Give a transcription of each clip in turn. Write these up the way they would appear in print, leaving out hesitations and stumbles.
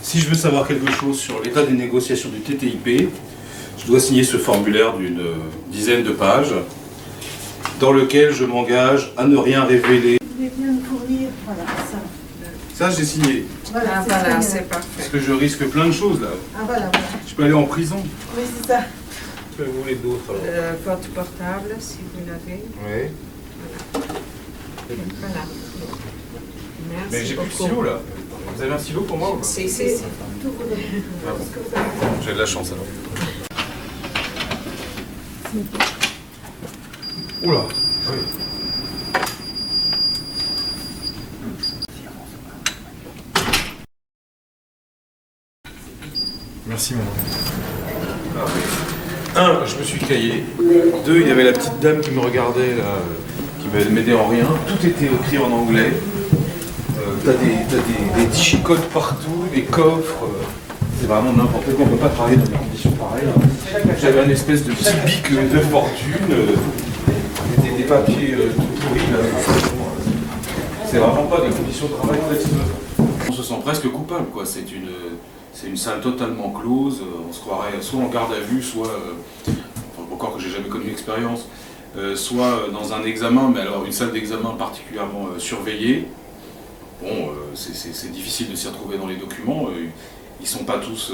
Si je veux savoir quelque chose sur l'état des négociations du TTIP, je dois signer ce formulaire d'une dizaine de pages dans lequel je m'engage à ne rien révéler. Vous voulez bien me fournir, voilà, ça. Ça, j'ai signé. Voilà, Voilà, c'est c'est parfait. Parce que je risque plein de choses là. Ah voilà, voilà. Je peux aller en prison. Oui, c'est ça. Que vous voulez d'autre alors? Votre portable, si vous l'avez. Oui. Voilà. Merci Mais j'ai plus de beaucoup. stylo là. Vous avez un stylo pour moi ou pas? Si. Tout vous donne. Ah bon. Ce que vous avez. J'ai de la chance alors. Oula. Oui. Merci maman. Un, je me suis caillé. Deux, il y avait la petite dame qui me regardait là, qui m'aidait en rien. Tout était écrit en anglais. T'as des chicottes partout, des coffres. C'est vraiment n'importe quoi. On ne peut pas travailler dans des conditions pareilles. J'avais un espèce de petit bic de fortune. Des papiers tout pourris. C'est vraiment pas des conditions de travail flexibles. On se sent presque coupable, quoi. C'est une salle totalement close. On se croirait soit en garde à vue, soit, encore que j'ai jamais connu l'expérience, soit dans un examen, mais alors une salle d'examen particulièrement surveillée. Bon, c'est difficile de s'y retrouver dans les documents. Ils ne sont pas tous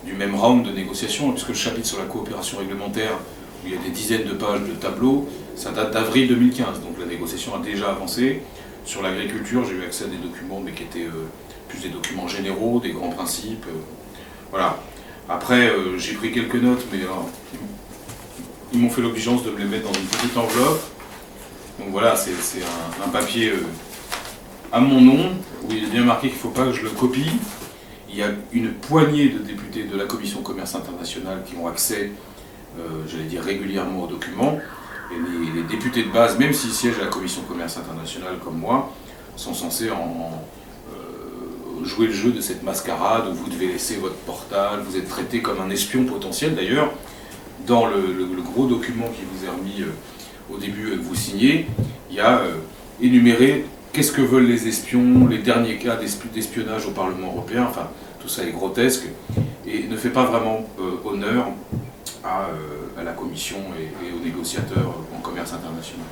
du même round de négociation, puisque le chapitre sur la coopération réglementaire, où il y a des dizaines de pages de tableaux, ça date d'avril 2015, donc la négociation a déjà avancé. Sur l'agriculture, j'ai eu accès à des documents, mais qui étaient plus des documents généraux, des grands principes. Voilà. Après, j'ai pris quelques notes, mais ils m'ont fait l'obligeance de me les mettre dans une petite enveloppe. Donc voilà, c'est un papier à mon nom, où il est bien marqué qu'il ne faut pas que je le copie. Il y a une poignée de députés de la Commission Commerce International qui ont accès, j'allais dire régulièrement aux documents. Et les députés de base, même s'ils siègent à la Commission Commerce International comme moi, sont censés jouer le jeu de cette mascarade où vous devez laisser votre portable, vous êtes traité comme un espion potentiel. D'ailleurs, dans le gros document qui vous est remis au début que vous signez, il y a énuméré qu'est-ce que veulent les espions, les derniers cas d'espionnage au Parlement européen, enfin tout ça est grotesque et ne fait pas vraiment honneur à la Commission et aux négociateurs en commerce international.